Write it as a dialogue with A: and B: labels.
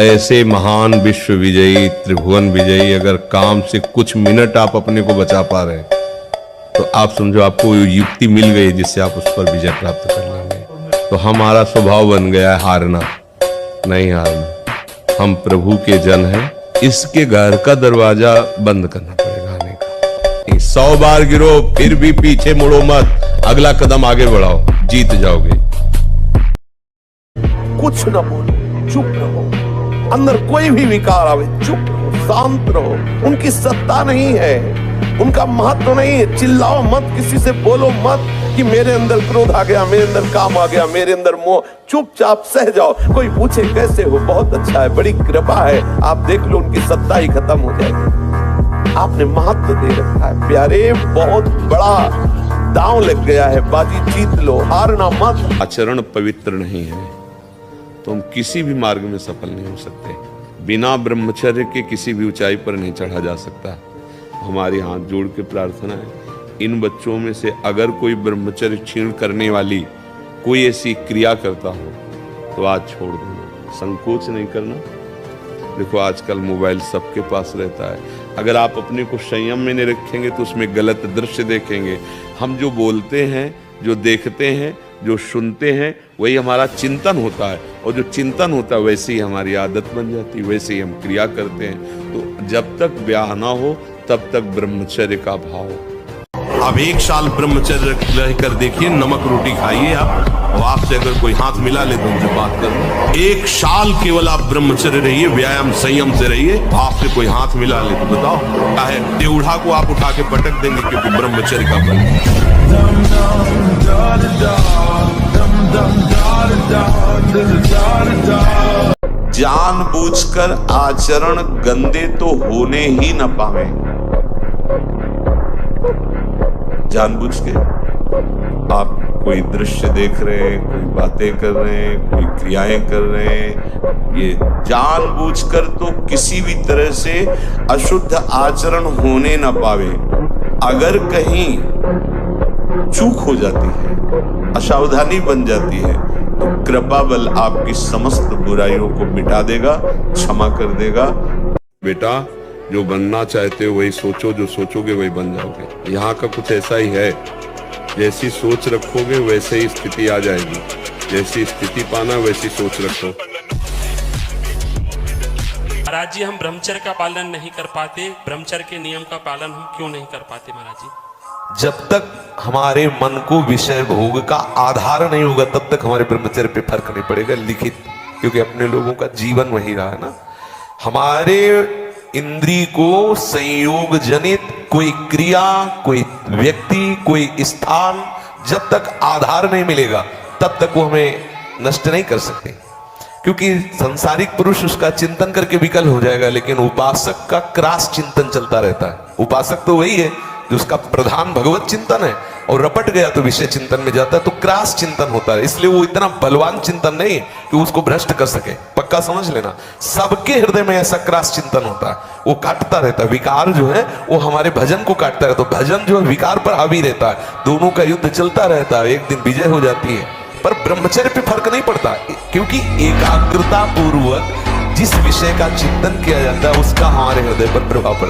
A: ऐसे महान विश्व विजयी त्रिभुवन विजयी अगर काम से कुछ मिनट आप अपने को बचा पा रहे हैं तो आप समझो आपको युक्ति मिल गई जिससे आप उस पर विजय प्राप्त कर लेंगे। तो हमारा स्वभाव बन गया है हारना, नहीं हारना। हम प्रभु के जन हैं, इसके घर का दरवाजा बंद करना पड़ेगा आने का। 100 बार गिरो फिर भी पीछे मुड़ो मत, अगला कदम आगे बढ़ाओ, जीत जाओगे।
B: कुछ न बोलो, चुप रहो। अंदर कोई भी विकार आवे चुप रहो, शांत रहो। उनकी सत्ता नहीं है, उनका महत्व नहीं है। चिल्लाओ मत, किसी से बोलो मत कि मेरे अंदर क्रोध आ गया, मेरे अंदर काम आ गया, मेरे अंदर मोह। चुपचाप सह जाओ। कोई पूछे कैसे हो, बहुत अच्छा है, बड़ी कृपा है, आप देख लो उनकी सत्ता ही खत्म हो जाएगी। आपने महत्व दे रखा है प्यारे, बहुत बड़ा दांव लग गया है, बाजी जीत लो, हारना मत।
A: आचरण पवित्र नहीं है तो हम किसी भी मार्ग में सफल नहीं हो सकते। बिना ब्रह्मचर्य के किसी भी ऊंचाई पर नहीं चढ़ा जा सकता। हमारी हाथ जोड़ के प्रार्थना है, इन बच्चों में से अगर कोई ब्रह्मचर्य क्षीण करने वाली कोई ऐसी क्रिया करता हो तो आज छोड़ देना, संकोच नहीं करना। देखो आजकल मोबाइल सबके पास रहता है, अगर आप अपने को संयम में नहीं रखेंगे तो उसमें गलत दृश्य देखेंगे। हम जो बोलते हैं, जो देखते हैं, जो सुनते हैं, वही हमारा चिंतन होता है, और जो चिंतन होता है वैसे ही हमारी आदत बन जाती है, वैसे ही हम क्रिया करते हैं। तो जब तक ब्याह ना हो तब तक ब्रह्मचर्य का भाव। अब 1 साल ब्रह्मचर्य रह कर देखिए, नमक रोटी खाइए आप, और आपसे अगर कोई हाथ मिला ले तो उनसे बात करो। 1 साल केवल आप ब्रह्मचर्य रहिए, व्यायाम संयम से रहिए। आपसे कोई हाथ मिला ले तो बताओ, चाहे देवढ़ा को आप उठा के पटक देंगे, क्योंकि ब्रह्मचर्य का बल। जानबूझकर आचरण गंदे तो होने ही न पावे। जानबूझ के आप कोई दृश्य देख रहे हैं, कोई बातें कर रहे हैं, कोई क्रियाएं कर रहे हैं, ये जानबूझकर तो किसी भी तरह से अशुद्ध आचरण होने न पावे। अगर कहीं चूक हो जाती है, असावधानी बन जाती है, तो कृपा बल आपकी समस्त बुराइयों को मिटा देगा, क्षमा कर देगा। बेटा जो बनना चाहते हो वही सोचो, जो सोचोगे वही बन जाओगे। यहाँ का कुछ ऐसा ही है, जैसी सोच रखोगे वैसे ही स्थिति आ जाएगी। जैसी स्थिति पाना वैसी सोच रखो।
C: महाराज जी, हम ब्रह्मचर्य का पालन नहीं कर पाते, ब्रह्मचर्य के नियम का पालन हम क्यों नहीं कर पाते महाराज जी?
D: जब तक हमारे मन को विषय भोग का आधार नहीं होगा तब तक हमारे ब्रह्मचर्य पे फर्क नहीं पड़ेगा लिखित, क्योंकि अपने लोगों का जीवन वही रहा है ना। हमारे इंद्री को संयोग जनित कोई क्रिया, कोई व्यक्ति, कोई स्थान जब तक आधार नहीं मिलेगा तब तक वो हमें नष्ट नहीं कर सकते, क्योंकि संसारिक पुरुष उसका चिंतन करके विकल हो जाएगा, लेकिन उपासक का क्रास चिंतन चलता रहता है। उपासक तो वही है जिसका प्रधान भगवत चिंतन है, और रपट गया तो विषय चिंतन में जाता है, तो क्रास चिंतन होता है। इसलिए वो इतना बलवान चिंतन नहीं है कि उसको भ्रष्ट कर सके। पक्का समझ लेना, सबके हृदय में ऐसा क्रास चिंतन होता है, वो काटता रहता है। विकार जो है वो हमारे भजन को काटता है, तो भजन जो है विकार पर हावी रहता है, दोनों का युद्ध चलता रहता है, एक दिन विजय हो जाती है। पर ब्रह्मचर्य पे फर्क नहीं पड़ता, क्योंकि एकाग्रता पूर्वक जिस विषय का चिंतन किया जाता है उसका हमारे हृदय पर प्रभाव पड़ता है।